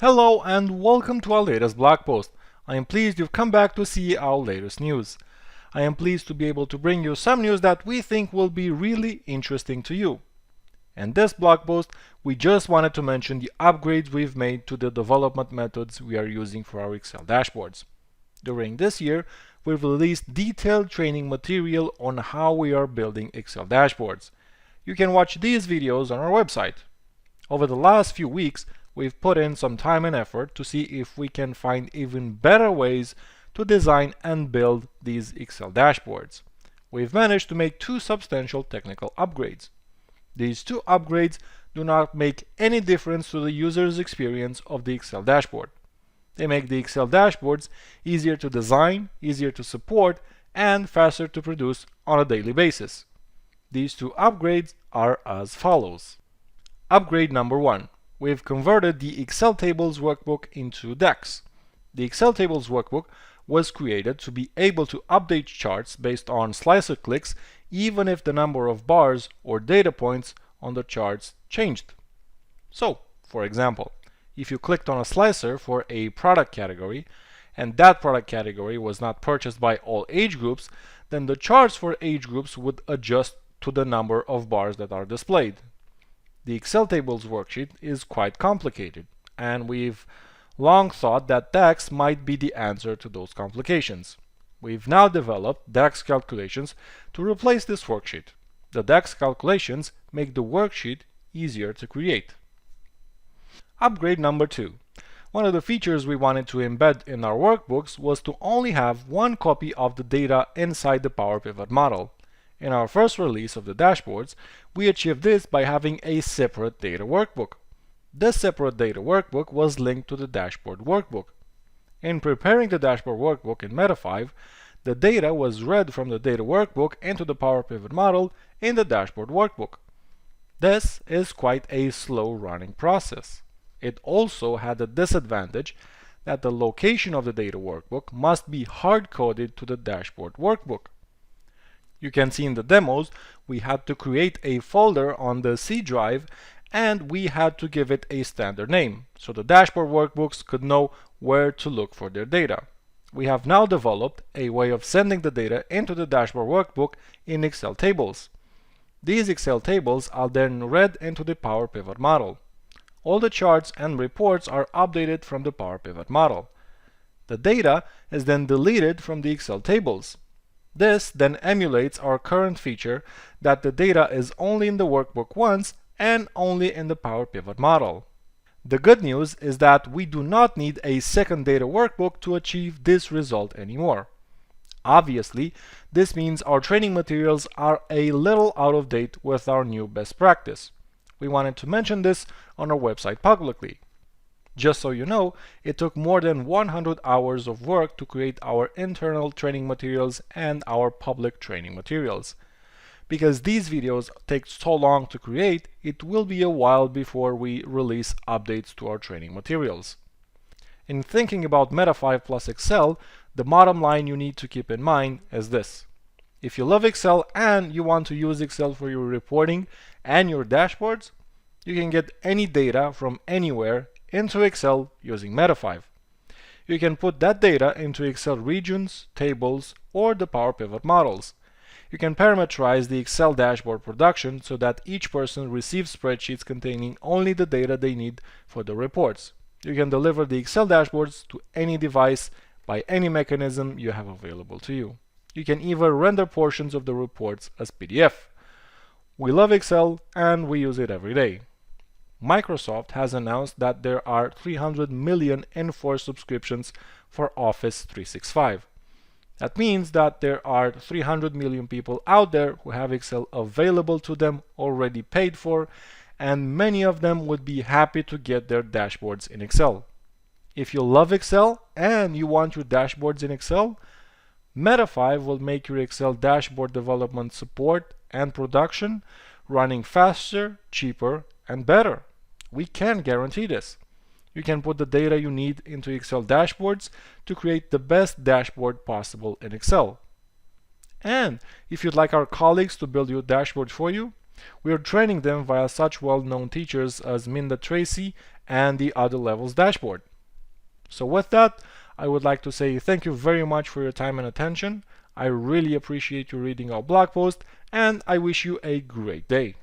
Hello and welcome to our latest blog post. I am pleased you've come back to see our latest news. I am pleased to be able to bring you some news that we think will be really interesting to you. In this blog post, we just wanted to mention the upgrades we've made to the development methods we are using for our Excel dashboards. During this year, we've released detailed training material on how we are building Excel dashboards. You can watch these videos on our website. Over the last few weeks, we've put in some time and effort to see if we can find even better ways to design and build these Excel dashboards. We've managed to make two substantial technical upgrades. These two upgrades do not make any difference to the user's experience of the Excel dashboard. They make the Excel dashboards easier to design, easier to support, and faster to produce on a daily basis. These two upgrades are as follows. Upgrade number 1. We've converted the Excel Tables workbook into DAX. The Excel Tables workbook was created to be able to update charts based on slicer clicks even if the number of bars or data points on the charts changed. So, for example, if you clicked on a slicer for a product category and that product category was not purchased by all age groups, then the charts for age groups would adjust to the number of bars that are displayed. The Excel Tables worksheet is quite complicated, and we've long thought that DAX might be the answer to those complications. We've now developed DAX calculations to replace this worksheet. The DAX calculations make the worksheet easier to create. Upgrade number 2. One of the features we wanted to embed in our workbooks was to only have one copy of the data inside the Power Pivot model. In our first release of the dashboards, we achieved this by having a separate data workbook. This separate data workbook was linked to the dashboard workbook. In preparing the dashboard workbook in Meta 5, the data was read from the data workbook into the Power Pivot model in the dashboard workbook. This is quite a slow-running process. It also had the disadvantage that the location of the data workbook must be hard-coded to the dashboard workbook. You can see in the demos, we had to create a folder on the C drive and we had to give it a standard name, so the dashboard workbooks could know where to look for their data. We have now developed a way of sending the data into the dashboard workbook in Excel tables. These Excel tables are then read into the Power Pivot model. All the charts and reports are updated from the Power Pivot model. The data is then deleted from the Excel tables. This then emulates our current feature that the data is only in the workbook once and only in the Power Pivot model. The good news is that we do not need a second data workbook to achieve this result anymore. Obviously, this means our training materials are a little out of date with our new best practice. We wanted to mention this on our website publicly. Just so you know, it took more than 100 hours of work to create our internal training materials and our public training materials. Because these videos take so long to create, it will be a while before we release updates to our training materials. In thinking about Meta 5 plus Excel, the bottom line you need to keep in mind is this. If you love Excel and you want to use Excel for your reporting and your dashboards, you can get any data from anywhere into Excel using Meta 5. You can put that data into Excel regions, tables, or the Power Pivot models. You can parameterize the Excel dashboard production so that each person receives spreadsheets containing only the data they need for the reports. You can deliver the Excel dashboards to any device by any mechanism you have available to you. You can even render portions of the reports as PDF. We love Excel and we use it every day. Microsoft has announced that there are 300 million enforced subscriptions for Office 365. That means that there are 300 million people out there who have Excel available to them, already paid for, and many of them would be happy to get their dashboards in Excel. If you love Excel and you want your dashboards in Excel, Meta 5 will make your Excel dashboard development support and production running faster, cheaper, and better. We can guarantee this. You can put the data you need into Excel dashboards to create the best dashboard possible in Excel. And if you'd like our colleagues to build your dashboard for you, We are training them via such well-known teachers as Minda Tracy and the Other Levels dashboard. So with that, I would like to say thank you very much for your time and attention. I really appreciate you reading our blog post, and I wish you a great day.